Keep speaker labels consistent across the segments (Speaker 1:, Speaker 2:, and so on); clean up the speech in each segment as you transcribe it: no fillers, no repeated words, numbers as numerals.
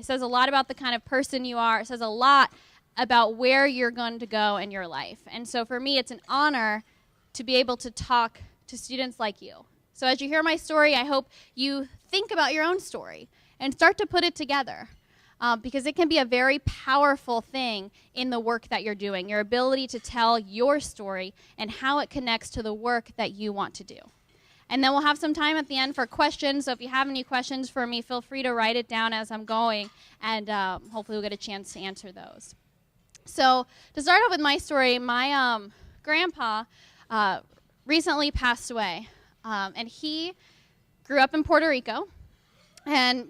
Speaker 1: It says a lot about the kind of person you are. It says a lot about where you're going to go in your life. And so for me, it's an honor to be able to talk to students like you. So as you hear my story, I hope you think about your own story and start to put it together. Because it can be a very powerful thing in the work that you're doing, your ability to tell your story and how it connects to the work that you want to do. And then we'll have some time at the end for questions, so if you have any questions for me, feel free to write it down as I'm going, and hopefully we'll get a chance to answer those. So to start off with my story, my grandpa recently passed away, and he grew up in Puerto Rico, and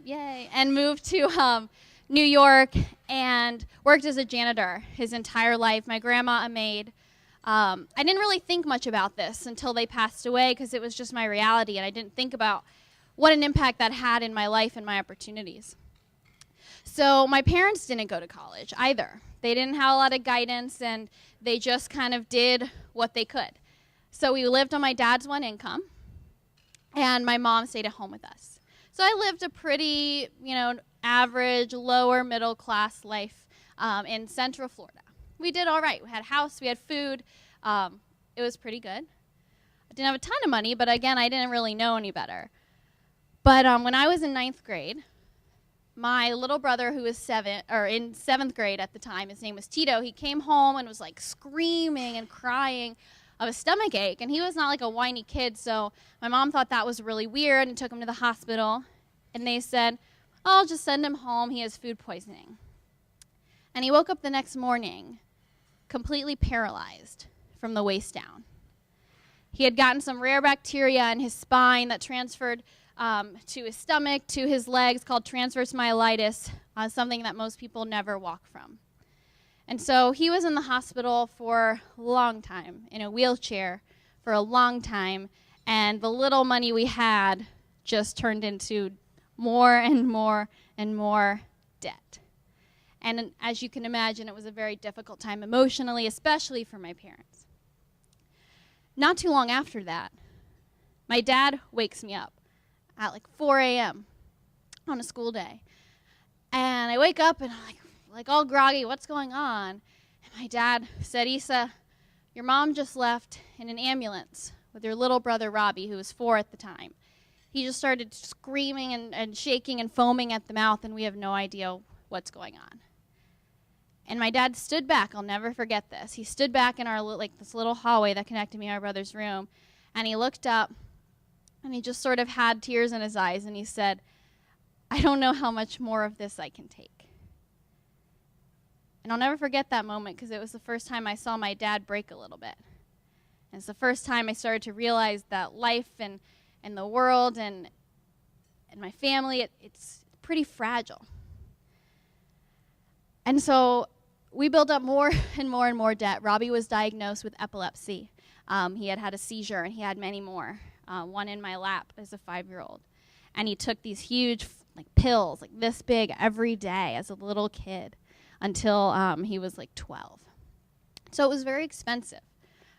Speaker 1: moved to New York and worked as a janitor his entire life. My grandma, a maid. I didn't really think much about this until they passed away because it was just my reality, and I didn't think about what an impact that had in my life and my opportunities. So my parents didn't go to college either. They didn't have a lot of guidance, and they just kind of did what they could. So we lived on my dad's one income, and my mom stayed at home with us. So I lived a pretty, average, lower middle class life in Central Florida. We did all right. We had a house, we had food. It was pretty good. I didn't have a ton of money, but again, I didn't really know any better. But when I was in 9th grade, my little brother, who was in 7th grade at the time, his name was Tito, he came home and was like screaming and crying of a stomach ache, and he was not like a whiny kid, so my mom thought that was really weird and took him to the hospital, and they said, I'll just send him home, he has food poisoning. And he woke up the next morning completely paralyzed from the waist down. He had gotten some rare bacteria in his spine that transferred to his stomach, to his legs, called transverse myelitis, something that most people never walk from. And so he was in the hospital for a long time, in a wheelchair for a long time, and the little money we had just turned into more and more and more debt. And as you can imagine, it was a very difficult time emotionally, especially for my parents. Not too long after that, my dad wakes me up at like 4 a.m. on a school day. And I wake up and I'm like all groggy, what's going on? And my dad said, Issa, your mom just left in an ambulance with your little brother Robbie, who was 4 at the time. He just started screaming and shaking and foaming at the mouth, and we have no idea what's going on. And my dad stood back. I'll never forget this. He stood back in our this little hallway that connected me to my brother's room, and he looked up, and he just sort of had tears in his eyes, and he said, I don't know how much more of this I can take. And I'll never forget that moment because it was the first time I saw my dad break a little bit. And it's the first time I started to realize that life and the world and my family, it's pretty fragile. And so we built up more and more and more debt. Robbie was diagnosed with epilepsy. He had a seizure, and he had many more, one in my lap as a 5-year-old. And he took these huge pills, like this big, every day as a little kid until he was 12. So it was very expensive.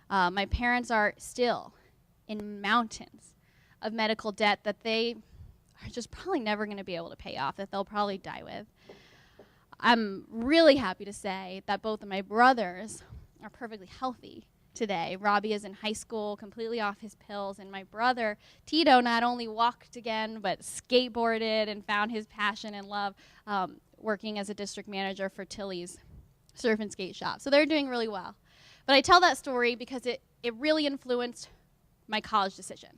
Speaker 1: My parents are still in mountains of medical debt that they are just probably never going to be able to pay off, that they'll probably die with. I'm really happy to say that both of my brothers are perfectly healthy today. Robbie is in high school, completely off his pills, and my brother, Tito, not only walked again, but skateboarded and found his passion and love working as a district manager for Tilly's surf and skate shop. So they're doing really well. But I tell that story because it really influenced my college decision.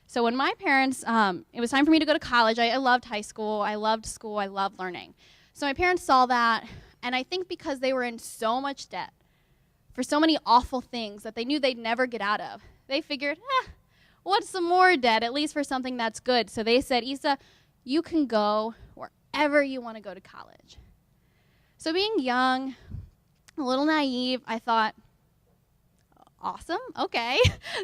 Speaker 1: So when my parents, it was time for me to go to college. I loved high school. I loved school. I loved learning. So my parents saw that, and I think because they were in so much debt for so many awful things that they knew they'd never get out of, they figured, what's some more debt, at least for something that's good? So they said, Issa, you can go wherever you want to go to college. So being young, a little naive, I thought, awesome, okay.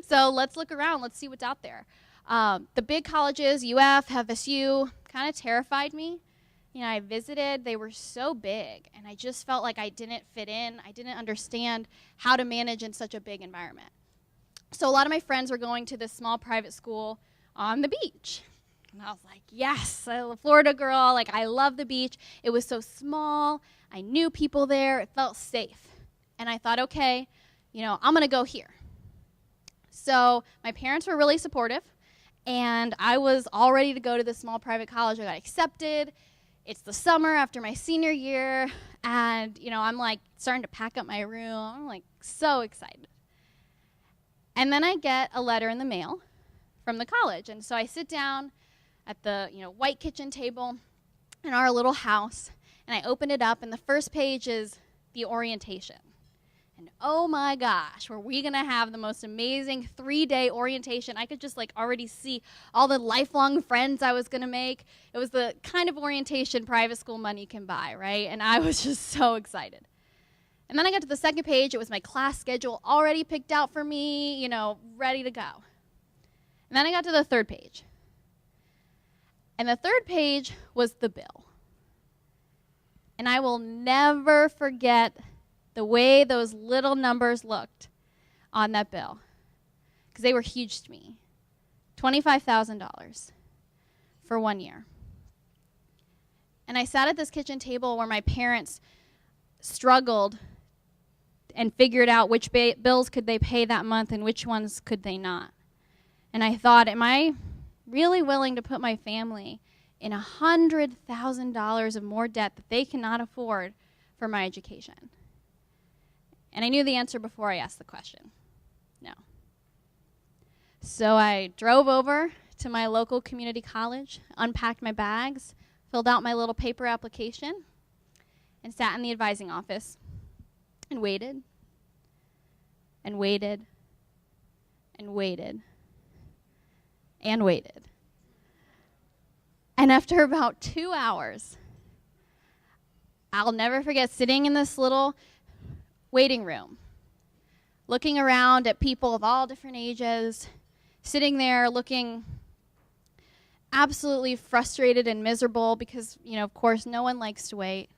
Speaker 1: So let's look around, let's see what's out there. The big colleges, UF, FSU, kind of terrified me. I visited, they were so big, and I just felt like I didn't fit in. I didn't understand how to manage in such a big environment. So a lot of my friends were going to this small private school on the beach. And I was like, yes, I'm a Florida girl. Like, I love the beach. It was so small. I knew people there. It felt safe. And I thought, okay, I'm going to go here. So my parents were really supportive, and I was all ready to go to this small private college. I got accepted. It's the summer after my senior year, and, I'm, like, starting to pack up my room. I'm, like, so excited. And then I get a letter in the mail from the college. And so I sit down at the, white kitchen table in our little house, and I open it up, and the first page is the orientation. And oh my gosh, were we going to have the most amazing 3-day orientation. I could just already see all the lifelong friends I was going to make. It was the kind of orientation private school money can buy, right? And I was just so excited. And then I got to the second page. It was my class schedule already picked out for me, ready to go. And then I got to the third page. And the third page was the bill. And I will never forget the way those little numbers looked on that bill, because they were huge to me. $25,000 for 1 year. And I sat at this kitchen table where my parents struggled and figured out which bills could they pay that month and which ones could they not. And I thought, am I really willing to put my family in $100,000 of more debt that they cannot afford for my education? And I knew the answer before I asked the question. No. So I drove over to my local community college, unpacked my bags, filled out my little paper application, and sat in the advising office and waited and waited and waited and waited. And after about 2 hours, I'll never forget sitting in this little waiting room, looking around at people of all different ages, sitting there looking absolutely frustrated and miserable because, of course, no one likes to wait.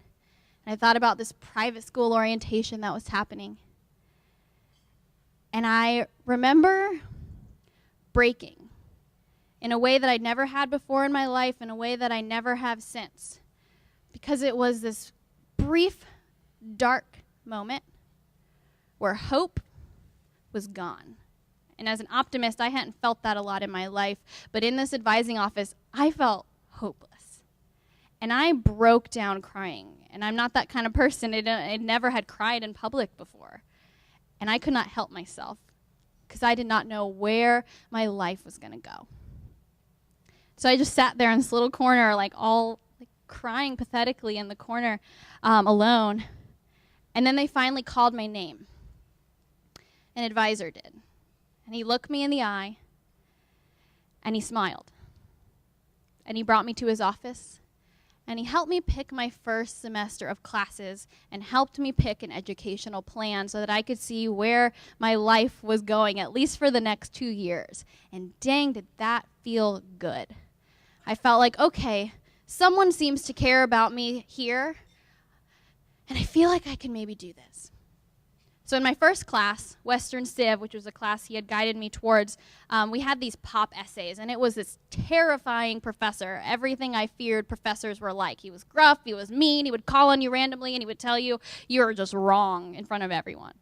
Speaker 1: And I thought about this private school orientation that was happening. And I remember breaking in a way that I'd never had before in my life, in a way that I never have since, because it was this brief, dark moment where hope was gone. And as an optimist, I hadn't felt that a lot in my life. But in this advising office, I felt hopeless. And I broke down crying. And I'm not that kind of person. I never had cried in public before. And I could not help myself because I did not know where my life was going to go. So I just sat there in this little corner, crying pathetically in the corner alone. And then they finally called my name. An advisor did. And he looked me in the eye, and he smiled. And he brought me to his office, and he helped me pick my first semester of classes and helped me pick an educational plan so that I could see where my life was going, at least for the next 2 years. And dang, did that feel good. I felt like, okay, someone seems to care about me here, and I feel like I can maybe do this. So in my first class, Western Civ, which was a class he had guided me towards, we had these pop essays, and it was this terrifying professor. Everything I feared professors were like. He was gruff, he was mean, he would call on you randomly, and he would tell you you're just wrong in front of everyone.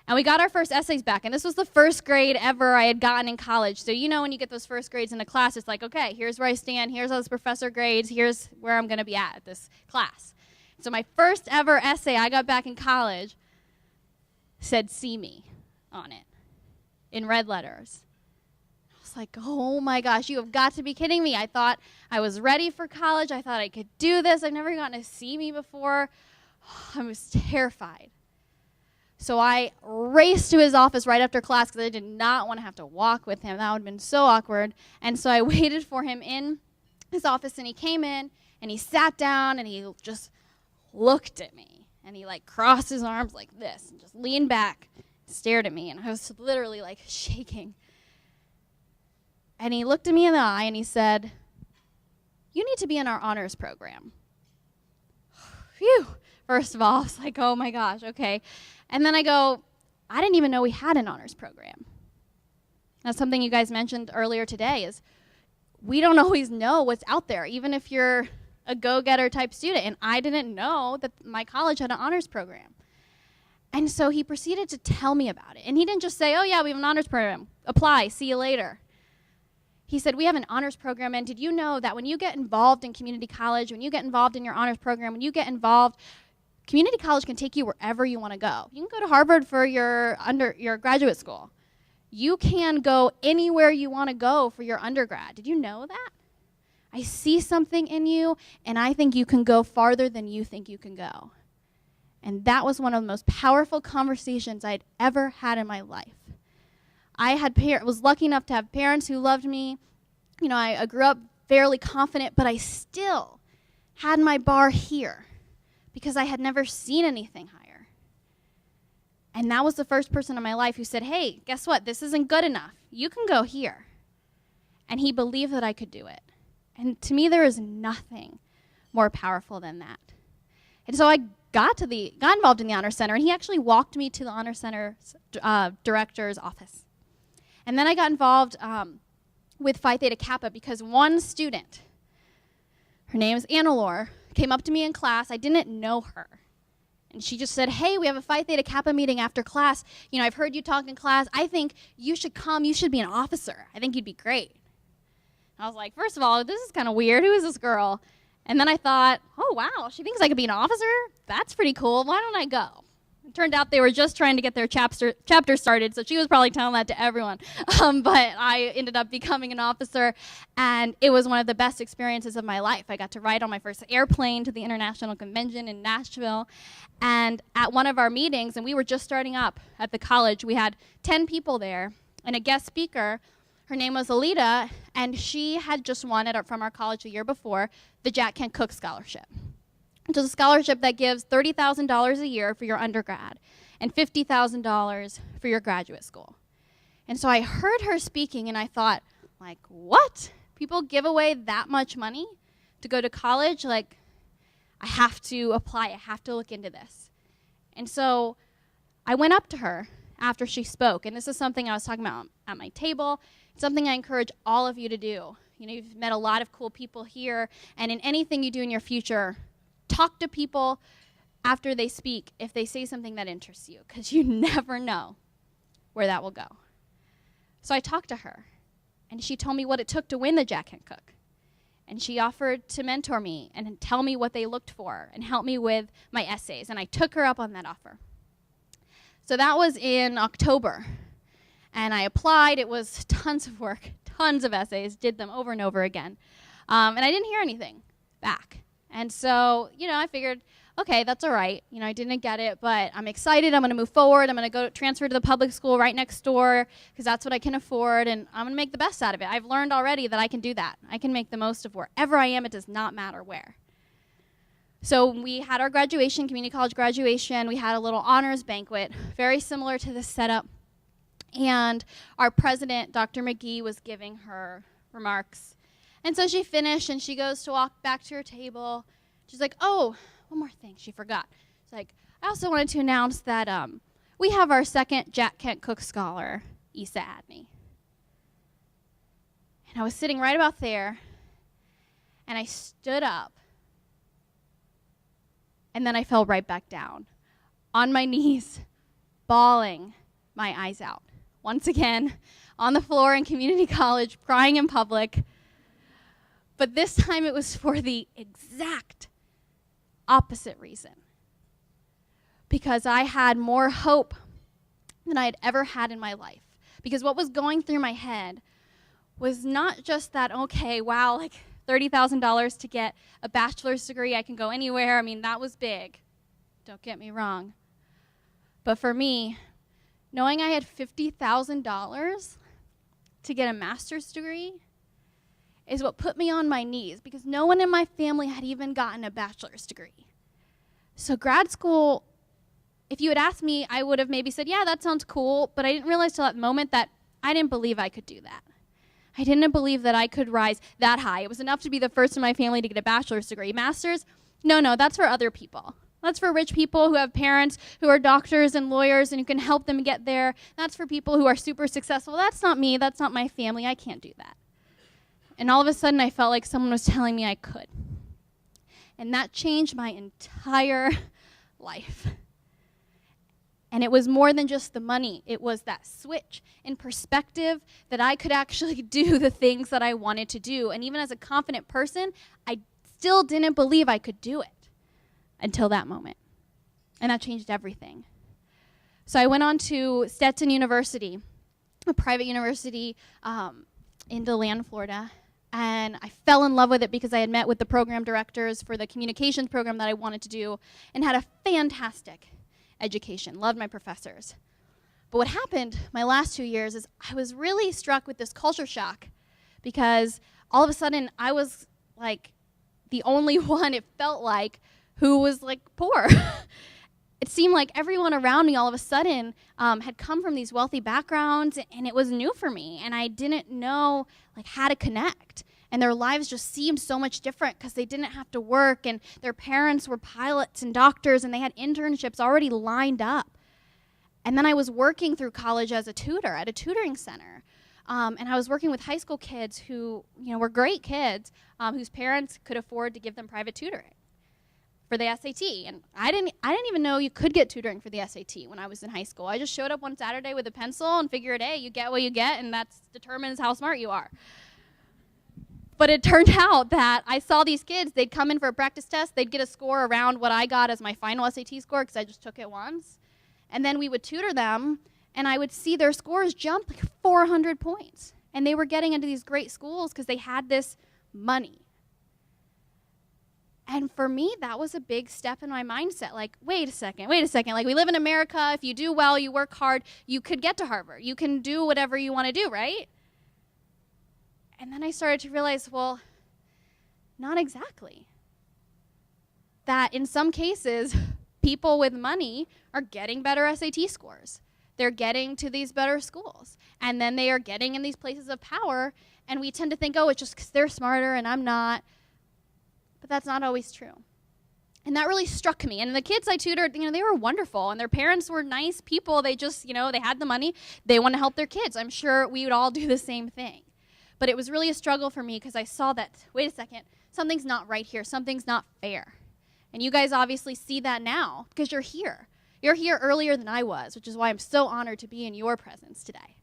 Speaker 1: And we got our first essays back, and this was the first grade ever I had gotten in college. So when you get those first grades in a class, it's like, okay, here's where I stand, here's those professor grades, here's where I'm going to be at this class. So my first ever essay I got back in college said "see me" on it in red letters. I was like, oh my gosh, you have got to be kidding me. I thought I was ready for college. I thought I could do this. I've never gotten to see me before. I was terrified. So I raced to his office right after class because I did not want to have to walk with him. That would have been so awkward. And so I waited for him in his office, and he came in, and he sat down, and he just looked at me. And he crossed his arms like this and just leaned back and stared at me. And I was literally shaking. And he looked at me in the eye and he said, "You need to be in our honors program." Phew. First of all, I was like, oh my gosh, okay. And then I go, I didn't even know we had an honors program. That's something you guys mentioned earlier today is we don't always know what's out there, even if you're a go-getter type student. And I didn't know that my college had an honors program. And so he proceeded to tell me about it. And he didn't just say, oh yeah, we have an honors program. Apply, see you later. He said, we have an honors program, and did you know that when you get involved in community college, when you get involved in your honors program, when you get involved, community college can take you wherever you want to go. You can go to Harvard for your graduate school. You can go anywhere you want to go for your undergrad. Did you know that? I see something in you, and I think you can go farther than you think you can go. And that was one of the most powerful conversations I'd ever had in my life. I was lucky enough to have parents who loved me. You know, I grew up fairly confident, but I still had my bar here because I had never seen anything higher. And that was the first person in my life who said, hey, guess what? This isn't good enough. You can go here. And he believed that I could do it. And to me, there is nothing more powerful than that. And so I got involved in the Honor Center, and he actually walked me to the Honor Center director's office. And then I got involved with Phi Theta Kappa because one student, her name is Annalore, came up to me in class. I didn't know her. And she just said, hey, we have a Phi Theta Kappa meeting after class. You know, I've heard you talk in class. I think you should come. You should be an officer. I think you'd be great. I was like, first of all, this is kind of weird. Who is this girl? And then I thought, oh, wow, she thinks I could be an officer? That's pretty cool. Why don't I go? It turned out they were just trying to get their chapter started, so she was probably telling that to everyone. But I ended up becoming an officer, and it was one of the best experiences of my life. I got to ride on my first airplane to the International Convention in Nashville. And at one of our meetings, and we were just starting up at the college, we had 10 people there, and a guest speaker. Her name was Alita, and she had just won it from our college a year before, the Jack Kent Cooke Scholarship. Which is a scholarship that gives $30,000 a year for your undergrad and $50,000 for your graduate school. And so I heard her speaking, and I thought, like, what? People give away that much money to go to college? Like, I have to apply. I have to look into this. And so I went up to her after she spoke, and this is something I was talking about at my table. It's something I encourage all of you to do. You know, you've met a lot of cool people here, and in anything you do in your future, talk to people after they speak if they say something that interests you, because you never know where that will go. So I talked to her, and she told me what it took to win the Jack Kent Cooke. And she offered to mentor me and tell me what they looked for and help me with my essays, and I took her up on that offer. So that was in October, and I applied. It was tons of work, tons of essays, did them over and over again, and I didn't hear anything back. And so, you know, I figured, okay, that's all right. You know, I didn't get it, but I'm excited. I'm going to move forward. I'm going to go transfer to the public school right next door because that's what I can afford, and I'm going to make the best out of it. I've learned already that I can do that. I can make the most of wherever I am. It does not matter where. So we had our graduation, community college graduation. We had a little honors banquet, very similar to this setup. And our president, Dr. McGee, was giving her remarks. And so she finished, and she goes to walk back to her table. She's like, oh, one more thing she forgot. She's like, I also wanted to announce that we have our second Jack Kent Cooke Scholar, Issa Adney. And I was sitting right about there, and I stood up, and then I fell right back down, on my knees, bawling my eyes out. Once again, on the floor in community college, crying in public. But this time it was for the exact opposite reason. Because I had more hope than I had ever had in my life. Because what was going through my head was not just that, okay, wow, like $30,000 to get a bachelor's degree, I can go anywhere. I mean, that was big. Don't get me wrong. But for me, knowing I had $50,000 to get a master's degree is what put me on my knees, because no one in my family had even gotten a bachelor's degree. So grad school, if you had asked me, I would have maybe said, yeah, that sounds cool, but I didn't realize till that moment that I didn't believe I could do that. I didn't believe that I could rise that high. It was enough to be the first in my family to get a bachelor's degree. Master's, no, that's for other people. That's for rich people who have parents who are doctors and lawyers and who can help them get there. That's for people who are super successful. That's not me. That's not my family. I can't do that. And all of a sudden, I felt like someone was telling me I could. And that changed my entire life. And it was more than just the money. It was that switch in perspective that I could actually do the things that I wanted to do. And even as a confident person, I still didn't believe I could do it until that moment. And that changed everything. So I went on to Stetson University, a private university in DeLand, Florida. And I fell in love with it because I had met with the program directors for the communications program that I wanted to do and had a fantastic education, loved my professors. But what happened my last 2 years is I was really struck with this culture shock because all of a sudden I was like the only one, it felt like, who was like poor. It seemed like everyone around me all of a sudden had come from these wealthy backgrounds, and it was new for me, and I didn't know like how to connect. And their lives just seemed so much different because they didn't have to work, and their parents were pilots and doctors, and they had internships already lined up. And then I was working through college as a tutor at a tutoring center. And I was working with high school kids who, were great kids whose parents could afford to give them private tutoring for the SAT. And I didn't even know you could get tutoring for the SAT when I was in high school. I just showed up one Saturday with a pencil and figured, hey, you get what you get, and that determines how smart you are. But it turned out that I saw these kids, they'd come in for a practice test, they'd get a score around what I got as my final SAT score because I just took it once. And then we would tutor them, and I would see their scores jump like 400 points. And they were getting into these great schools because they had this money. And for me, that was a big step in my mindset. Like, wait a second. Like, we live in America. If you do well, you work hard, you could get to Harvard. You can do whatever you want to do, right? And then I started to realize, well, not exactly. That in some cases, people with money are getting better SAT scores. They're getting to these better schools. And then they are getting in these places of power. And we tend to think, oh, it's just because they're smarter and I'm not. But that's not always true. And that really struck me. And the kids I tutored, they were wonderful. And their parents were nice people. They just, they had the money. They want to help their kids. I'm sure we would all do the same thing. But it was really a struggle for me because I saw that, wait a second, something's not right here. Something's not fair. And you guys obviously see that now because you're here. You're here earlier than I was, which is why I'm so honored to be in your presence today.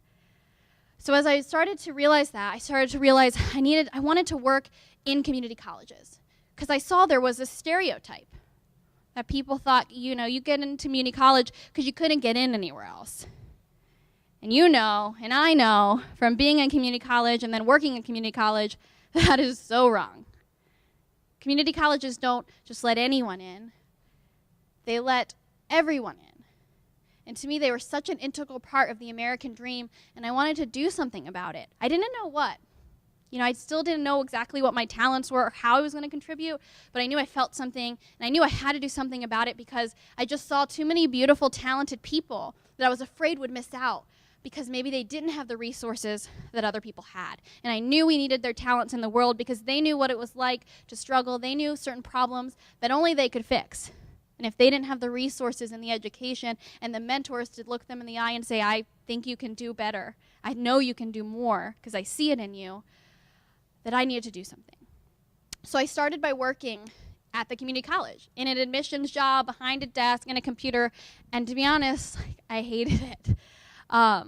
Speaker 1: So as I started to realize that, I started to realize I wanted to work in community colleges because I saw there was a stereotype that people thought, you get into community college because you couldn't get in anywhere else. And and I know from being in community college and then working in community college, that is so wrong. Community colleges don't just let anyone in. They let everyone in. And to me, they were such an integral part of the American dream, and I wanted to do something about it. I didn't know what. I still didn't know exactly what my talents were or how I was going to contribute, but I knew I felt something, and I knew I had to do something about it because I just saw too many beautiful, talented people that I was afraid would miss out because maybe they didn't have the resources that other people had. And I knew we needed their talents in the world because they knew what it was like to struggle. They knew certain problems that only they could fix. And if they didn't have the resources and the education and the mentors to look them in the eye and say, I think you can do better, I know you can do more because I see it in you, that I needed to do something. So I started by working at the community college in an admissions job, behind a desk, and a computer, and to be honest, I hated it. I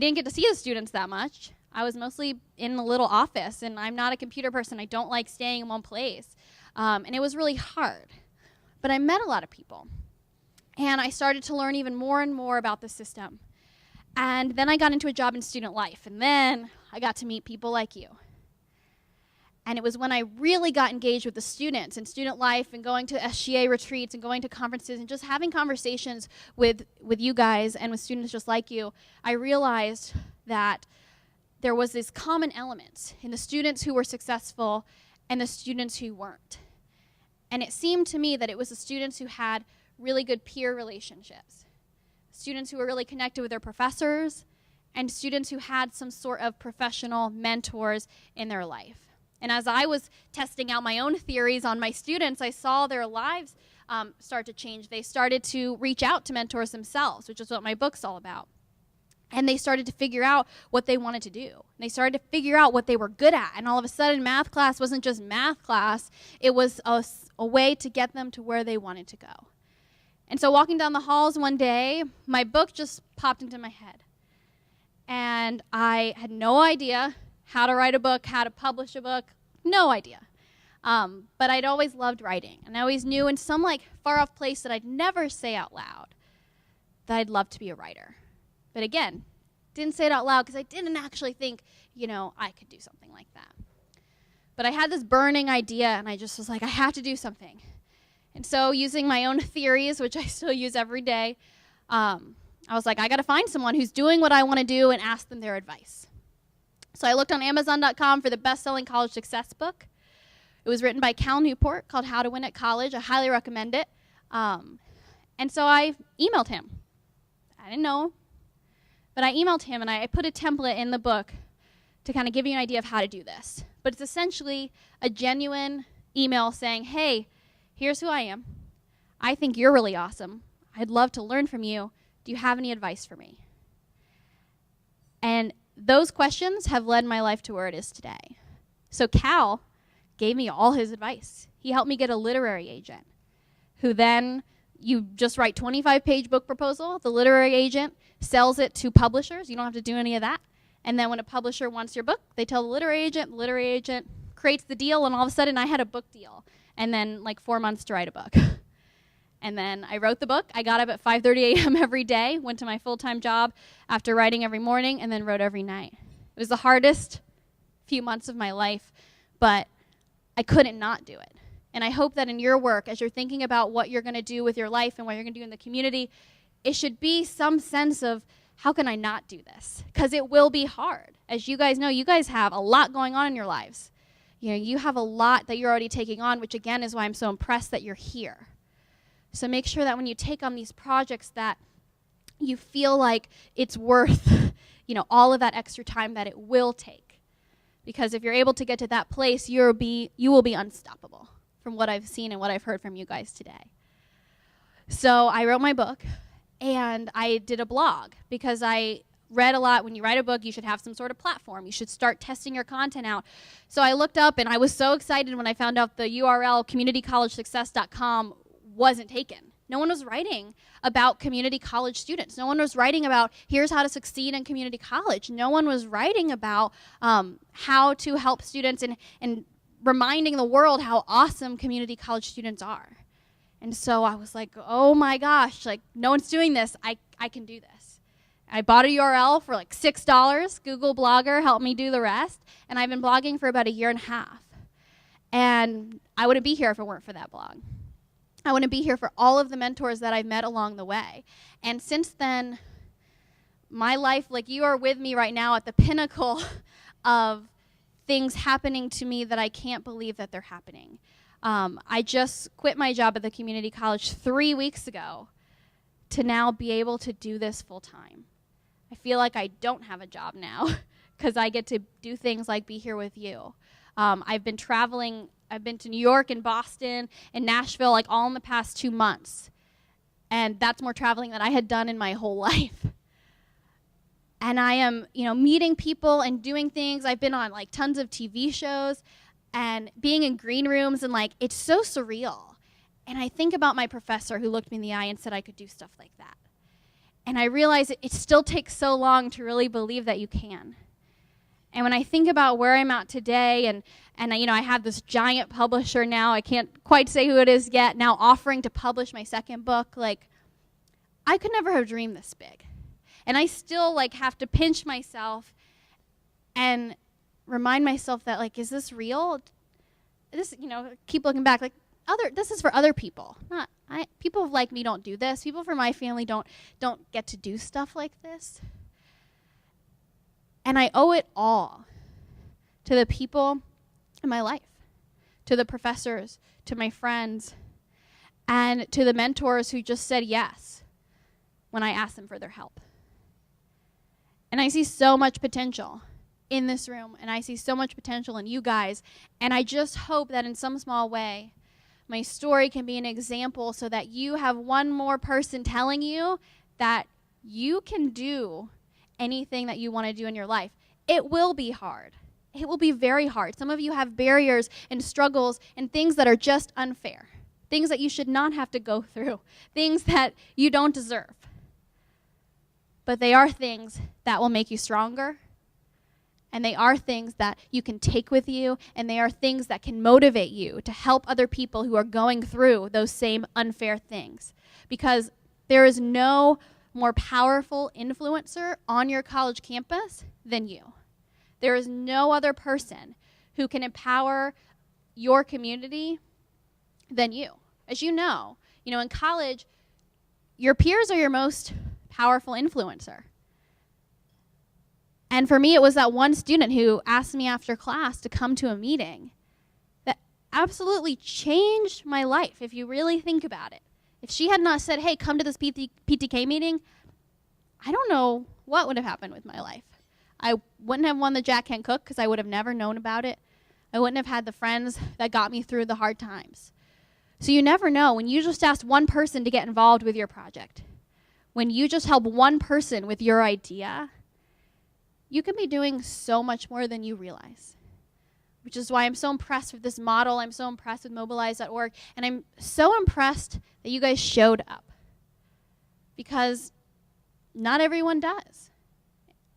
Speaker 1: didn't get to see the students that much. I was mostly in a little office, and I'm not a computer person. I don't like staying in one place, and it was really hard. But I met a lot of people, and I started to learn even more and more about the system. And then I got into a job in student life, and then I got to meet people like you. And it was when I really got engaged with the students in student life and going to SGA retreats and going to conferences and just having conversations with you guys and with students just like you, I realized that there was this common element in the students who were successful and the students who weren't. And it seemed to me that it was the students who had really good peer relationships, students who were really connected with their professors, and students who had some sort of professional mentors in their life. And as I was testing out my own theories on my students, I saw their lives start to change. They started to reach out to mentors themselves, which is what my book's all about. And they started to figure out what they wanted to do. And they started to figure out what they were good at. And all of a sudden, math class wasn't just math class. It was a way to get them to where they wanted to go. And so walking down the halls one day, my book just popped into my head. And I had no idea how to write a book, how to publish a book, no idea. But I'd always loved writing. And I always knew in some like far off place that I'd never say out loud that I'd love to be a writer. But again, didn't say it out loud because I didn't actually think, I could do something like that. But I had this burning idea, and I just was like, I have to do something. And so using my own theories, which I still use every day, I was like, I got to find someone who's doing what I want to do and ask them their advice. So I looked on Amazon.com for the best-selling college success book. It was written by Cal Newport called How to Win at College. I highly recommend it. And so I emailed him. I didn't know him. But I emailed him, and I put a template in the book to kind of give you an idea of how to do this. But it's essentially a genuine email saying, hey, here's who I am. I think you're really awesome. I'd love to learn from you. Do you have any advice for me? And those questions have led my life to where it is today. So Cal gave me all his advice. He helped me get a literary agent who then you just write 25-page book proposal. The literary agent sells it to publishers. You don't have to do any of that. And then when a publisher wants your book, they tell the literary agent creates the deal, and all of a sudden I had a book deal. And then like 4 months to write a book. And then I wrote the book. I got up at 5:30 a.m. every day, went to my full-time job after writing every morning, and then wrote every night. It was the hardest few months of my life, but I couldn't not do it. And I hope that in your work, as you're thinking about what you're going to do with your life and what you're going to do in the community, it should be some sense of, how can I not do this? Because it will be hard. As you guys know, you guys have a lot going on in your lives. You have a lot that you're already taking on, which again is why I'm so impressed that you're here. So make sure that when you take on these projects that you feel like it's worth, all of that extra time that it will take. Because if you're able to get to that place, you will be unstoppable from what I've seen and what I've heard from you guys today. So I wrote my book, and I did a blog because I read a lot. When you write a book, you should have some sort of platform. You should start testing your content out. So I looked up, and I was so excited when I found out the URL communitycollegesuccess.com wasn't taken. No one was writing about community college students. No one was writing about, here's how to succeed in community college. No one was writing about how to help students and reminding the world how awesome community college students are. And so I was like, oh my gosh, like no one's doing this. I can do this. I bought a URL for like $6. Google Blogger helped me do the rest. And I've been blogging for about 1.5 years. And I wouldn't be here if it weren't for that blog. I wouldn't be here for all of the mentors that I've met along the way. And since then, my life, like you are with me right now at the pinnacle of things happening to me that I can't believe that they're happening. I just quit my job at the community college 3 weeks ago to now be able to do this full time. I feel like I don't have a job now because I get to do things like be here with you. I've been traveling. I've been to New York and Boston and Nashville like all in the past 2 months. And that's more traveling than I had done in my whole life. And I am, meeting people and doing things. I've been on like tons of TV shows and being in green rooms, and like it's so surreal. And I think about my professor who looked me in the eye and said I could do stuff like that. And I realize it still takes so long to really believe that you can. And when I think about where I'm at today, and I have this giant publisher now, I can't quite say who it is yet, now offering to publish my second book, like I could never have dreamed this big. And I still like have to pinch myself and remind myself that like, is this real? This, keep looking back, like this is for other people. People like me don't do this. People from my family don't get to do stuff like this. And I owe it all to the people in my life, to the professors, to my friends, and to the mentors who just said yes when I asked them for their help. And I see so much potential in this room, and I see so much potential in you guys, and I just hope that in some small way, my story can be an example so that you have one more person telling you that you can do anything that you want to do in your life. It will be hard. It will be very hard. Some of you have barriers and struggles and things that are just unfair, things that you should not have to go through, things that you don't deserve. But they are things that will make you stronger, and they are things that you can take with you, and they are things that can motivate you to help other people who are going through those same unfair things. Because there is no more powerful influencer on your college campus than you. There is no other person who can empower your community than you. As you know, in college, your peers are your most powerful influencer. And for me, it was that one student who asked me after class to come to a meeting that absolutely changed my life, if you really think about it. If she had not said, hey, come to this PTK meeting, I don't know what would have happened with my life. I wouldn't have won the Jack Kent Cook because I would have never known about it. I wouldn't have had the friends that got me through the hard times. So you never know. When you just ask one person to get involved with your project, when you just help one person with your idea, you can be doing so much more than you realize. Which is why I'm so impressed with this model. I'm so impressed with mobilize.org. And I'm so impressed that you guys showed up. Because not everyone does.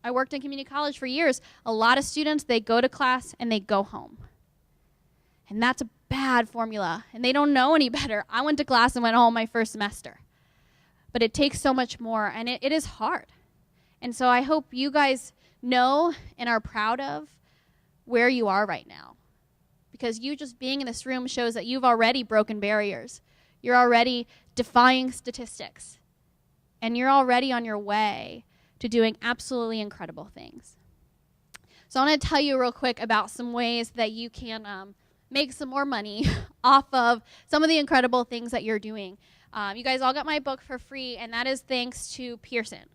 Speaker 1: I worked in community college for years. A lot of students, they go to class and they go home. And that's a bad formula. And they don't know any better. I went to class and went home my first semester. But it takes so much more, and it is hard. And so I hope you guys know and are proud of where you are right now. Because you just being in this room shows that you've already broken barriers. You're already defying statistics. And you're already on your way to doing absolutely incredible things. So I want to tell you real quick about some ways that you can make some more money off of some of the incredible things that you're doing. You guys all got my book for free, and that is thanks to Pearson.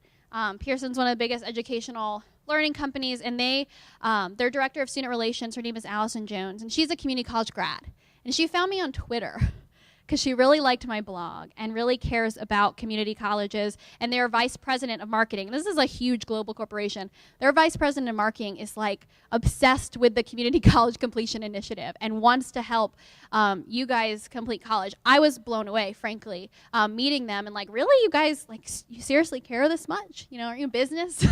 Speaker 1: Pearson's one of the biggest educational learning companies, and their director of student relations, her name is Allison Jones, and she's a community college grad. And she found me on Twitter because she really liked my blog and really cares about community colleges, and their vice president of marketing. This is a huge global corporation. Their vice president of marketing is like obsessed with the community college completion initiative and wants to help you guys complete college. I was blown away, frankly, meeting them and like, really, you guys, like, you seriously care this much? Are you in business?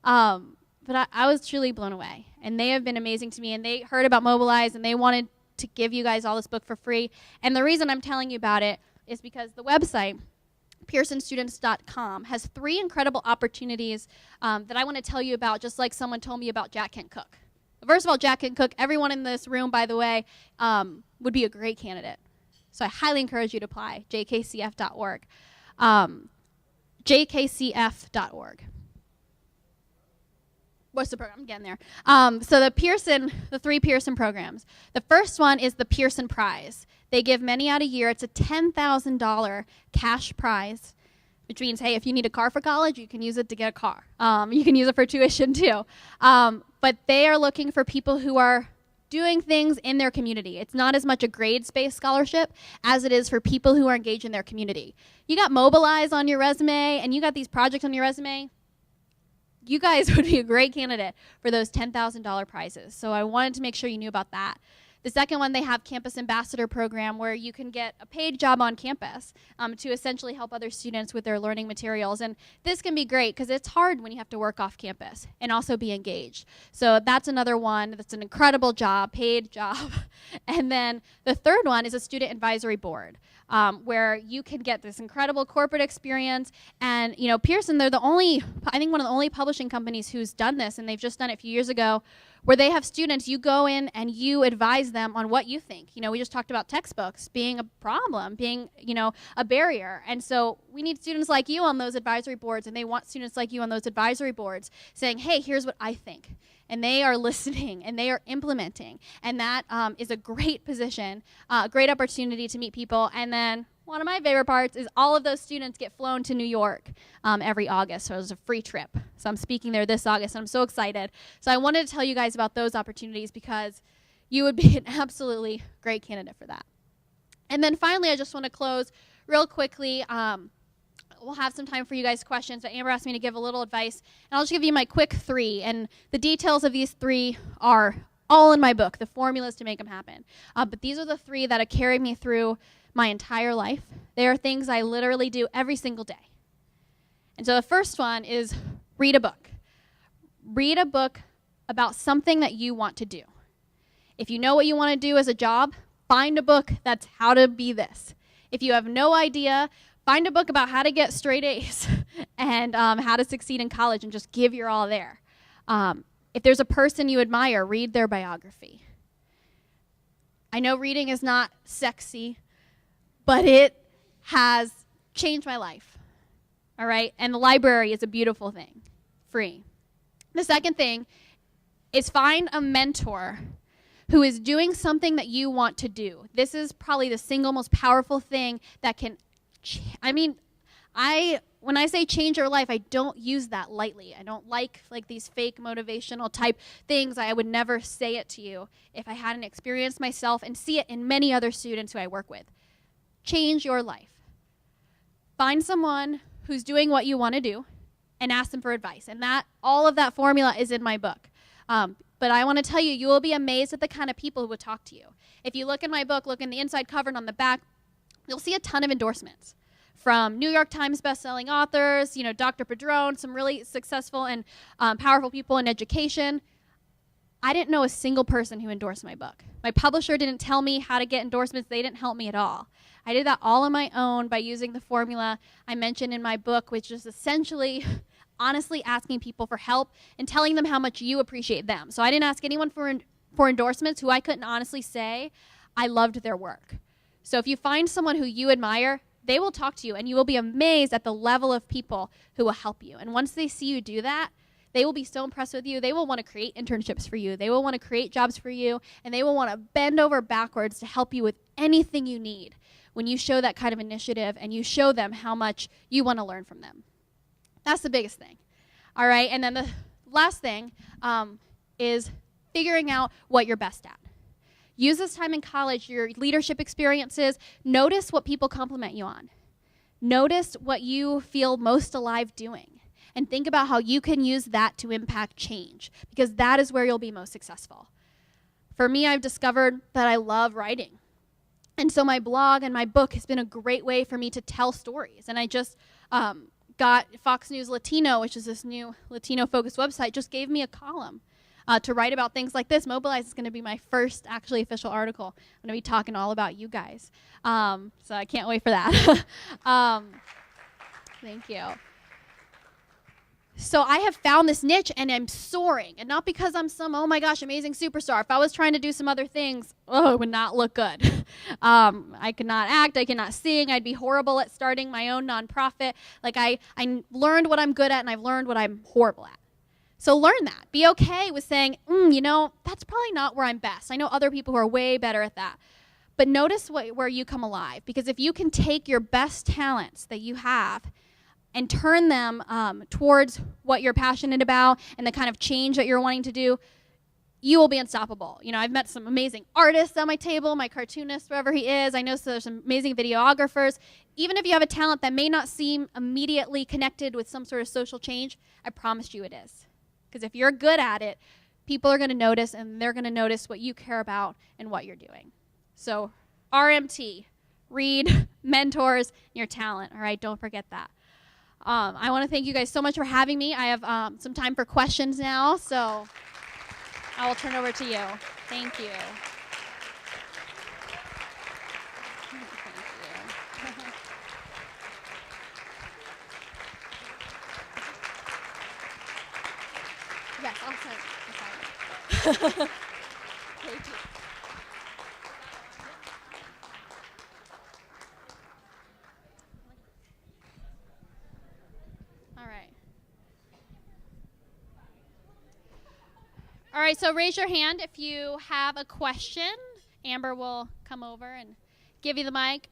Speaker 1: But I was truly blown away, and they have been amazing to me, and they heard about Mobilize, and they wanted to give you guys all this book for free. And the reason I'm telling you about it is because the website, pearsonstudents.com, has 3 incredible opportunities that I want to tell you about, just like someone told me about Jack Kent Cook. First of all, Jack Kent Cook, everyone in this room, by the way, would be a great candidate. So I highly encourage you to apply, jkcf.org. jkcf.org. What's the program? I'm getting there. So the 3 Pearson programs. The first one is the Pearson Prize. They give many out a year. It's a $10,000 cash prize, which means, hey, if you need a car for college, you can use it to get a car. You can use it for tuition too. But they are looking for people who are doing things in their community. It's not as much a grades-based scholarship as it is for people who are engaged in their community. You got Mobilize on your resume, and you got these projects on your resume. You guys would be a great candidate for those $10,000 prizes. So I wanted to make sure you knew about that. The second one, they have Campus Ambassador Program, where you can get a paid job on campus to essentially help other students with their learning materials. And this can be great because it's hard when you have to work off campus and also be engaged. So that's another one that's an incredible job, paid job. And then the third one is a Student Advisory Board, where you can get this incredible corporate experience. And Pearson, they're one of the only publishing companies who's done this, and they've just done it a few years ago, where they have students, you go in and you advise them on what you think. We just talked about textbooks being a problem, being, a barrier. And so we need students like you on those advisory boards, and they want students like you on those advisory boards saying, hey, here's what I think. And they are listening, and they are implementing. And that is a great position, a great opportunity to meet people. And then one of my favorite parts is all of those students get flown to New York every August. So it's a free trip. So I'm speaking there this August, and I'm so excited. So I wanted to tell you guys about those opportunities because you would be an absolutely great candidate for that. And then finally, I just want to close real quickly we'll have some time for you guys' questions, but Amber asked me to give a little advice, and I'll just give you my quick 3. And the details of these 3 are all in my book, the formulas to make them happen. But these are the 3 that have carried me through my entire life. They are things I literally do every single day. And so the first one is read a book. Read a book about something that you want to do. If you know what you want to do as a job, find a book that's how to be this. If you have no idea, find a book about how to get straight A's and how to succeed in college and just give your all there. If there's a person you admire, read their biography. I know reading is not sexy, but it has changed my life. All right? And the library is a beautiful thing, free. The second thing is find a mentor who is doing something that you want to do. This is probably the single most powerful thing that can, when I say change your life, I don't use that lightly. I don't like these fake motivational type things. I would never say it to you if I hadn't experienced myself and see it in many other students who I work with. Change your life. Find someone who's doing what you want to do and ask them for advice. And all of that formula is in my book. But I want to tell you, you will be amazed at the kind of people who would talk to you. If you look in my book, look in the inside cover and on the back, you'll see a ton of endorsements from New York Times bestselling authors, Dr. Padron, some really successful and powerful people in education. I didn't know a single person who endorsed my book. My publisher didn't tell me how to get endorsements. They didn't help me at all. I did that all on my own by using the formula I mentioned in my book, which is essentially honestly asking people for help and telling them how much you appreciate them. So I didn't ask anyone for endorsements who I couldn't honestly say I loved their work. So if you find someone who you admire, they will talk to you, and you will be amazed at the level of people who will help you. And once they see you do that, they will be so impressed with you. They will want to create internships for you. They will want to create jobs for you, and they will want to bend over backwards to help you with anything you need when you show that kind of initiative and you show them how much you want to learn from them. That's the biggest thing. All right, and then the last thing is figuring out what you're best at. Use this time in college, your leadership experiences. Notice what people compliment you on. Notice what you feel most alive doing. And think about how you can use that to impact change, because that is where you'll be most successful. For me, I've discovered that I love writing. And so my blog and my book has been a great way for me to tell stories. And I just got Fox News Latino, which is this new Latino-focused website, just gave me a column to write about things like this. Mobilize is going to be my first actually official article. I'm going to be talking all about you guys. So I can't wait for that. Thank you. So I have found this niche, and I'm soaring. And not because I'm some, oh my gosh, amazing superstar. If I was trying to do some other things, it would not look good. I could not act. I could not sing. I'd be horrible at starting my own nonprofit. I learned what I'm good at, and I've learned what I'm horrible at. So learn that. Be okay with saying, that's probably not where I'm best. I know other people who are way better at that. But notice where you come alive. Because if you can take your best talents that you have and turn them towards what you're passionate about and the kind of change that you're wanting to do, you will be unstoppable. I've met some amazing artists at my table, my cartoonist, wherever he is. I know there's some amazing videographers. Even if you have a talent that may not seem immediately connected with some sort of social change, I promise you it is. Because if you're good at it, people are going to notice, and they're going to notice what you care about and what you're doing. So RMT, read, mentors, your talent. All right, don't forget that. I want to thank you guys so much for having me. I have some time for questions now, so I will turn over to you. Thank you. Yes, I'll send. Thank you. All right, so raise your hand if you have a question. Amber will come over and give you the mic.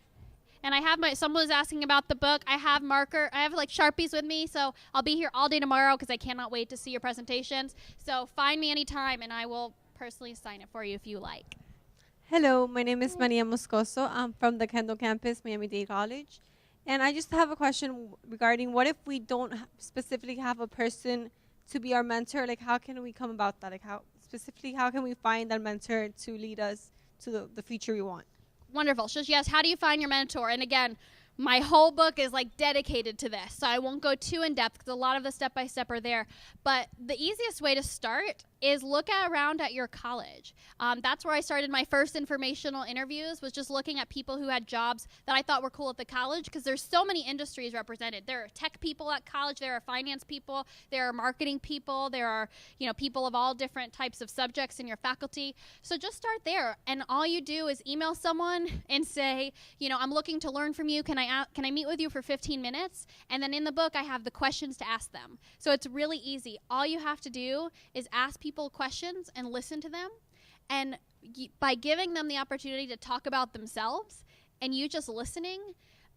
Speaker 1: And someone was asking about the book. I have Sharpies with me, so I'll be here all day tomorrow because I cannot wait to see your presentations. So find me anytime, and I will personally sign it for you if you like.
Speaker 2: Hello, my name is Maria Moscoso. I'm from the Kendall campus, Miami-Dade College. And I just have a question regarding what if we don't specifically have a person to be our mentor? Like, how can we come about that? Like, how can we find that mentor to lead us to the future we want?
Speaker 1: Wonderful. So yes, how do you find your mentor? And again, my whole book is like dedicated to this, so I won't go too in depth because a lot of the step-by-step are there. But the easiest way to start is look around at your college. That's where I started my first informational interviews, was just looking at people who had jobs that I thought were cool at the college, because there's so many industries represented. There are tech people at college, there are finance people, there are marketing people, there are people of all different types of subjects in your faculty. So just start there, and all you do is email someone and say, I'm looking to learn from you. Can I meet with you for 15 minutes? And then in the book, I have the questions to ask them. So it's really easy. All you have to do is ask people questions and listen to them. And by giving them the opportunity to talk about themselves and you just listening,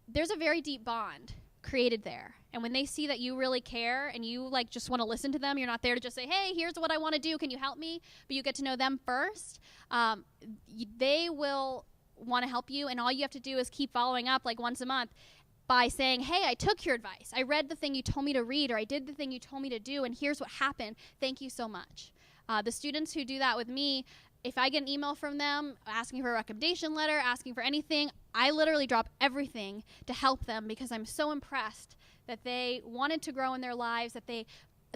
Speaker 1: there's a very deep bond created there. And when they see that you really care and you just want to listen to them, you're not there to just say, hey, here's what I want to do, can you help me? But you get to know them first. They will want to help you, and all you have to do is keep following up once a month by saying, hey, I took your advice. I read the thing you told me to read, or I did the thing you told me to do, and here's what happened. Thank you so much. The students who do that with me, if I get an email from them asking for a recommendation letter, asking for anything, I literally drop everything to help them, because I'm so impressed that they wanted to grow in their lives, that they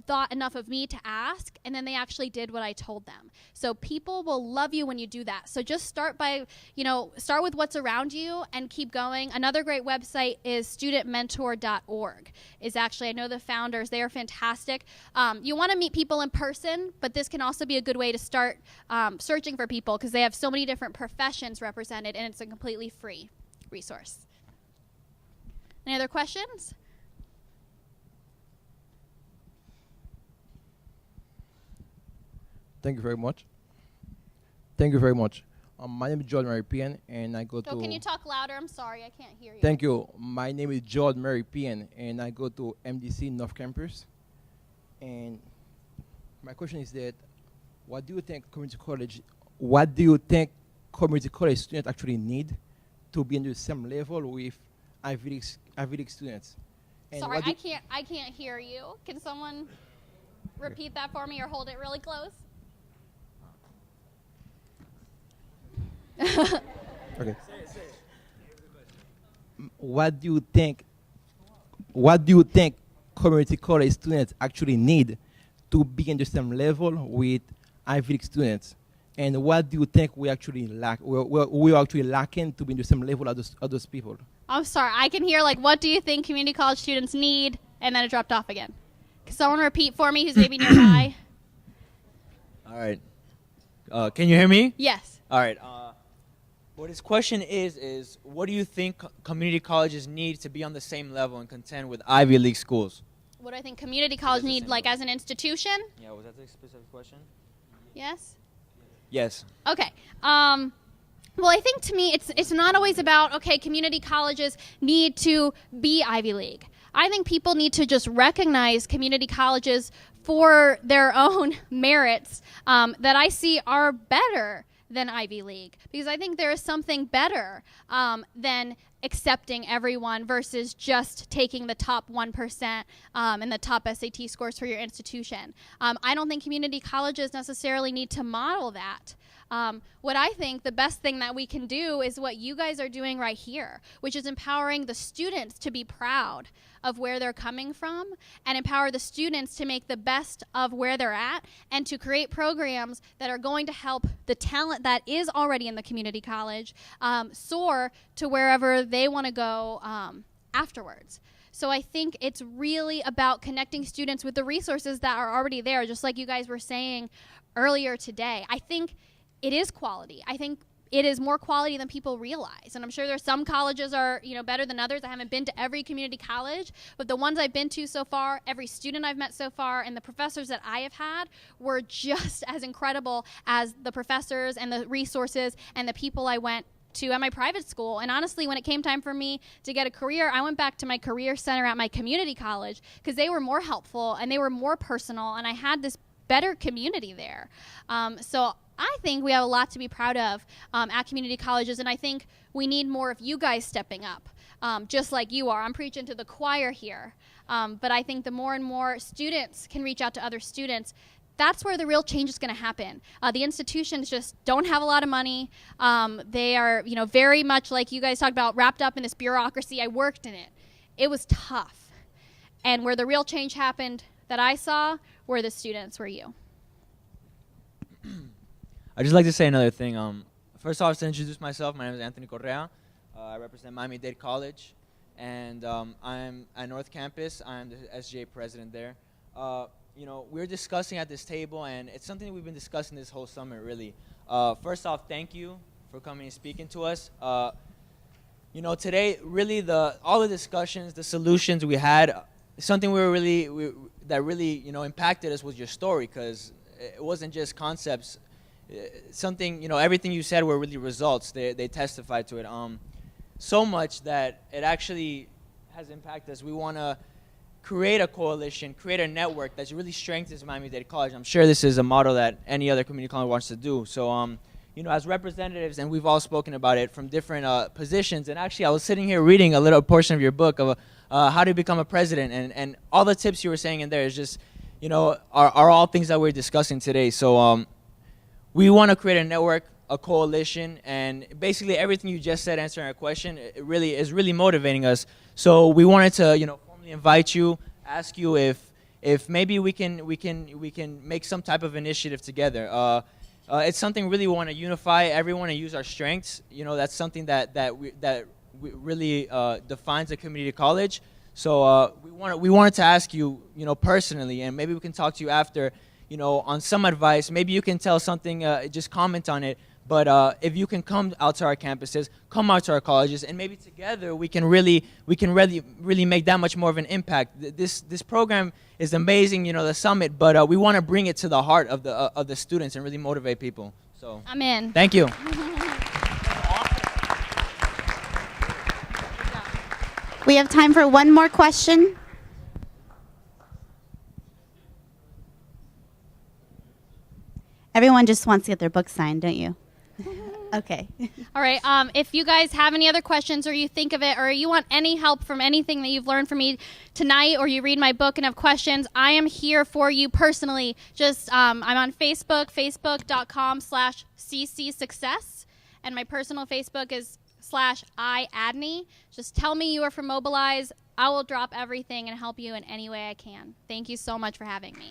Speaker 1: thought enough of me to ask, and then they actually did what I told them. So people will love you when you do that. So just start start with what's around you and keep going. Another great website is studentmentor.org. I know the founders, they are fantastic. You want to meet people in person, but this can also be a good way to start searching for people, because they have so many different professions represented, and it's a completely free resource. Any other questions?
Speaker 3: Thank you very much. Thank you very much. My name is George Mary Pian, and I go to...
Speaker 1: Can you talk louder? I'm sorry, I can't hear you.
Speaker 3: Thank you. My name is George Mary Pian, and I go to MDC North Campus. And my question is that, what do you think community college students actually need to be in the same level with Ivy League students? And
Speaker 1: sorry, I can't hear you. Can someone repeat that for me or hold it really close?
Speaker 3: Okay. What do you think community college students actually need to be in the same level with Ivy League students? And what do you think we actually lack? We're actually lacking to be in the same level as those people.
Speaker 1: I'm sorry, I can hear what do you think community college students need? And then it dropped off again. Can someone repeat for me who's maybe nearby?
Speaker 4: All right. Can you hear me?
Speaker 1: Yes.
Speaker 4: All right. What his question is what do you think community colleges need to be on the same level and contend with Ivy League schools?
Speaker 1: What do I think community college need, as an institution?
Speaker 4: Yeah, was that the specific question?
Speaker 1: Yes?
Speaker 4: Yes.
Speaker 1: Okay. Well, I think to me it's not always about, okay, community colleges need to be Ivy League. I think people need to just recognize community colleges for their own merits that I see are better than Ivy League, because I think there is something better than accepting everyone versus just taking the top 1% and the top SAT scores for your institution. I don't think community colleges necessarily need to model that. What I think the best thing that we can do is what you guys are doing right here, which is empowering the students to be proud of where they're coming from and empower the students to make the best of where they're at and to create programs that are going to help the talent that is already in the community college soar to wherever they want to go afterwards. So I think it's really about connecting students with the resources that are already there, just like you guys were saying earlier today. I think it is quality. I think it is more quality than people realize. And I'm sure there's some colleges are, better than others. I haven't been to every community college, but the ones I've been to so far, every student I've met so far, and the professors that I have had were just as incredible as the professors and the resources and the people I went to at my private school. And honestly, when it came time for me to get a career, I went back to my career center at my community college because they were more helpful and they were more personal, and I had this better community there. So I think we have a lot to be proud of at community colleges, and I think we need more of you guys stepping up. just like you are. I'm preaching to the choir here. But I think the more and more students can reach out to other students, that's where the real change is going to happen. The institutions just don't have a lot of money. They are, very much like you guys talked about, wrapped up in this bureaucracy. I worked in it. It was tough. And where the real change happened that I saw were the students, were you.
Speaker 4: I'd just like to say another thing. First off, to introduce myself, my name is Anthony Correa. I represent Miami-Dade College, and I'm at North Campus. I'm the SGA president there. We're discussing at this table, and it's something that we've been discussing this whole summer, really. First off, thank you for coming and speaking to us. Today, really, all the discussions, the solutions we had, something that really impacted us was your story, because it wasn't just concepts. Something, everything you said were really results. They testified to it. So much that it actually has impacted us. We want to create a coalition, create a network that really strengthens Miami-Dade College. I'm sure this is a model that any other community college wants to do. So, as representatives, and we've all spoken about it from different positions, and actually I was sitting here reading a little portion of your book of how to become a president, and all the tips you were saying in there is just, are all things that we're discussing today. So we want to create a network, a coalition, and basically everything you just said answering our question, it really is really motivating us. So we wanted to, formally invite you, ask you if maybe we can make some type of initiative together. It's something really we want to unify everyone and use our strengths. That's something that really defines a community college. So we wanted to ask you, personally, and maybe we can talk to you after, on some advice. Maybe you can tell something, just comment on it. But if you can come out to our campuses, come out to our colleges, and maybe together we can really make that much more of an impact. This program is amazing, the summit, but we want to bring it to the heart of the students and really motivate people. So
Speaker 1: I'm in.
Speaker 4: Thank you.
Speaker 5: We have time for one more question. Everyone just wants to get their book signed, don't you? Okay.
Speaker 1: All right. If you guys have any other questions, or you think of it, or you want any help from anything that you've learned from me tonight, or you read my book and have questions, I am here for you personally. Just I'm on Facebook, facebook.com/CC Success, and my personal Facebook is /iAdney. Just tell me you are from Mobilize. I will drop everything and help you in any way I can. Thank you so much for having me.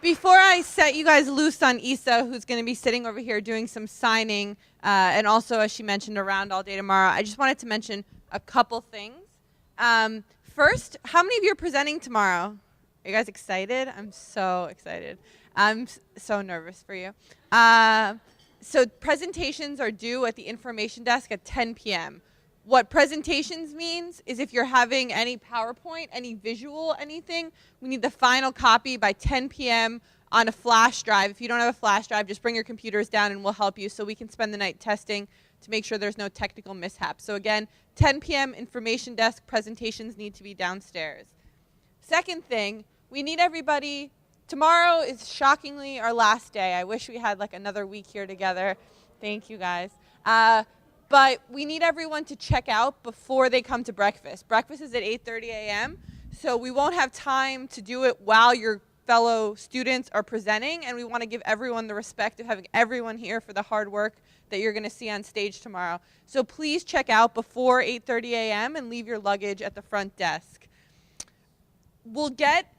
Speaker 2: Before I set you guys loose on Issa, who's going to be sitting over here doing some signing, and also, as she mentioned, around all day tomorrow, I just wanted to mention a couple things. First, how many of you are presenting tomorrow? Are you guys excited? I'm so excited. I'm so nervous for you. So presentations are due at the information desk at 10 p.m. What presentations means is if you're having any PowerPoint, any visual, anything, we need the final copy by 10 p.m. on a flash drive. If you don't have a flash drive, just bring your computers down and we'll help you so we can spend the night testing to make sure there's no technical mishaps. So again, 10 p.m. information desk presentations need to be downstairs. Second thing, we need everybody. Tomorrow is shockingly our last day. I wish we had like another week here together. Thank you guys. But we need everyone to check out before they come to breakfast. Breakfast is at 8:30 a.m., so we won't have time to do it while your fellow students are presenting, and we want to give everyone the respect of having everyone here for the hard work that you're going to see on stage tomorrow. So please check out before 8:30 a.m. and leave your luggage at the front desk. We'll get,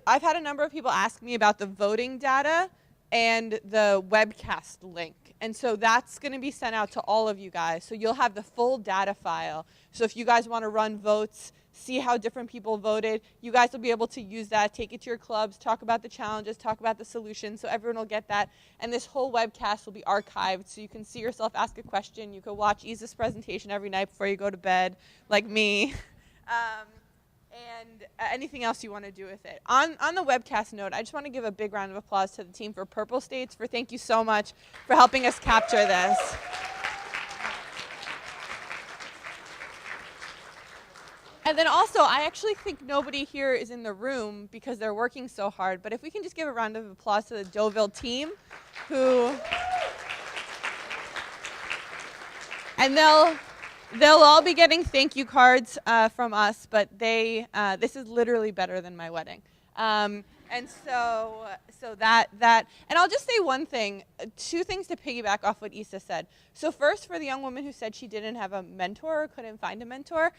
Speaker 2: I've had a number of people ask me about the voting data and the webcast link. And so that's going to be sent out to all of you guys. So you'll have the full data file. So if you guys want to run votes, see how different people voted, you guys will be able to use that, take it to your clubs, talk about the challenges, talk about the solutions, so everyone will get that. And this whole webcast will be archived, so you can see yourself ask a question. You can watch Isa's presentation every night before you go to bed, like me. And anything else you want to do with it. On the webcast note, I just want to give a big round of applause to the team for Purple States thank you so much for helping us capture this.
Speaker 6: And then also, I actually think nobody here is in the room because they're working so hard. But if we can just give a round of applause to the Deauville team, and they'll all be getting thank you cards from us. But this is literally better than my wedding. And so that, and I'll just say one thing, two things to piggyback off what Issa said. So first, for the young woman who said she didn't have a mentor or couldn't find a mentor,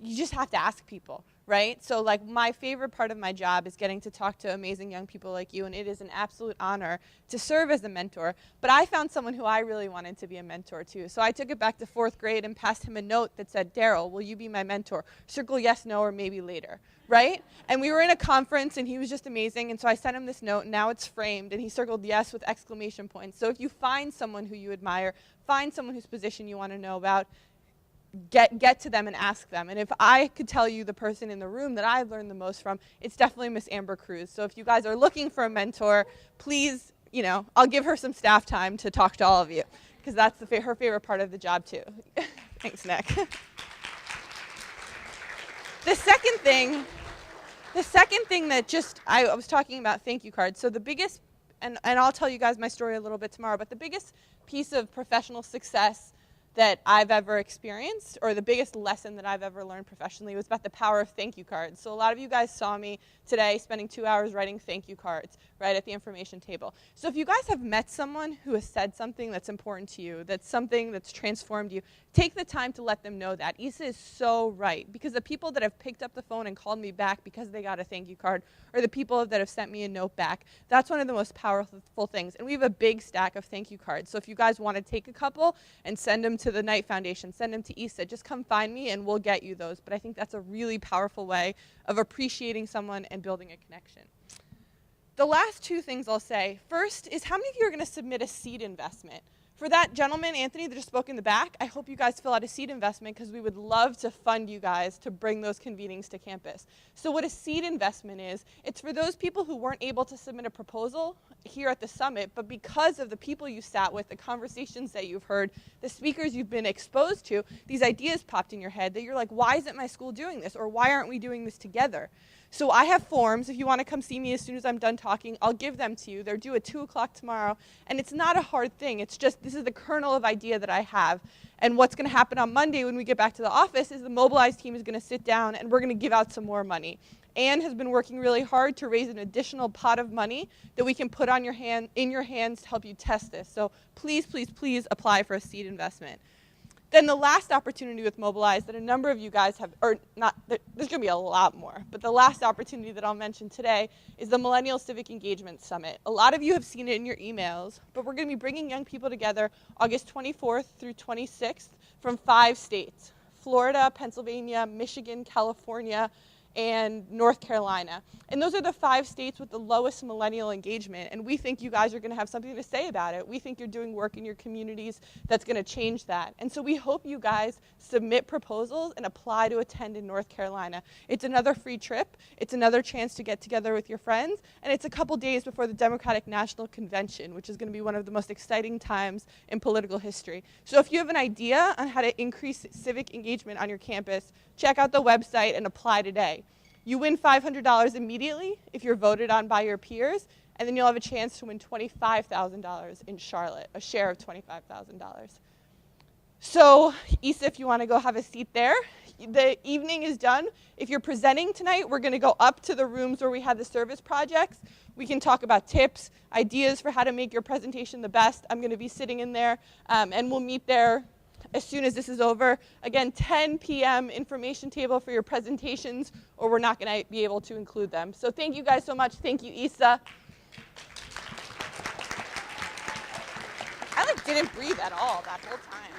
Speaker 6: you just have to ask people, right? So like my favorite part of my job is getting to talk to amazing young people like you, and it is an absolute honor to serve as a mentor. But I found someone who I really wanted to be a mentor too. So I took it back to 4th grade and passed him a note that said, Daryl, will you be my mentor? Circle yes, no, or maybe later, right? And we were in a conference and he was just amazing, and so I sent him this note, and now it's framed, and he circled yes with exclamation points. So if you find someone who you admire, find someone whose position you want to know about, get to them and ask them. And if I could tell you the person in the room that I've learned the most from, it's definitely Miss Amber Cruz. So if you guys are looking for a mentor, please, I'll give her some staff time to talk to all of you, because that's her favorite part of the job too. Thanks, Nick. The second thing that I was talking about thank you cards. So the biggest, and I'll tell you guys my story a little bit tomorrow, but the biggest piece of professional success that I've ever experienced, or the biggest lesson that I've ever learned professionally, was about the power of thank you cards. So a lot of you guys saw me today spending 2 hours writing thank you cards right at the information table. So if you guys have met someone who has said something that's important to you, that's something that's transformed you, take the time to let them know that. Issa is so right, because the people that have picked up the phone and called me back because they got a thank you card, or the people that have sent me a note back, that's one of the most powerful things. And we have a big stack of thank you cards. So if you guys want to take a couple and send them to the Knight Foundation, send them to Issa, just come find me and we'll get you those. But I think that's a really powerful way of appreciating someone and building a connection. The last two things I'll say, first is, how many of you are going to submit a seed investment? For that gentleman, Anthony, that just spoke in the back, I hope you guys fill out a seed investment, because we would love to fund you guys to bring those convenings to campus. So what a seed investment is, it's for those people who weren't able to submit a proposal here at the summit, but because of the people you sat with, the conversations that you've heard, the speakers you've been exposed to, these ideas popped in your head that you're like, why isn't my school doing this? Or why aren't we doing this together? So I have forms. If you want to come see me as soon as I'm done talking, I'll give them to you. They're due at 2 o'clock tomorrow. And it's not a hard thing. It's just, this is the kernel of idea that I have. And what's going to happen on Monday when we get back to the office is the Mobilize team is going to sit down and we're going to give out some more money. Anne has been working really hard to raise an additional pot of money that we can put on in your hands to help you test this. So please, please, please apply for a seed investment. Then the last opportunity with Mobilize that a number of you guys have, or not, there's going to be a lot more, but the last opportunity that I'll mention today is the Millennial Civic Engagement Summit. A lot of you have seen it in your emails, but we're going to be bringing young people together August 24th through 26th from 5 states: Florida, Pennsylvania, Michigan, California, and North Carolina. And those are the 5 states with the lowest millennial engagement, and we think you guys are going to have something to say about it. We think you're doing work in your communities that's going to change that. And so we hope you guys submit proposals and apply to attend in North Carolina. It's another free trip. It's another chance to get together with your friends, and it's a couple days before the Democratic National Convention, which is going to be one of the most exciting times in political history. So if you have an idea on how to increase civic engagement on your campus, check out the website and apply today. You win $500 immediately if you're voted on by your peers, and then you'll have a chance to win $25,000 in Charlotte, a share of $25,000. So, Issa, if you want to go have a seat there, the evening is done. If you're presenting tonight, we're going to go up to the rooms where we have the service projects. We can talk about tips, ideas for how to make your presentation the best. I'm going to be sitting in there, and we'll meet there as soon as this is over. Again, 10 p.m. information table for your presentations, or we're not going to be able to include them. So thank you guys so much. Thank you, Issa. I didn't breathe at all that whole time.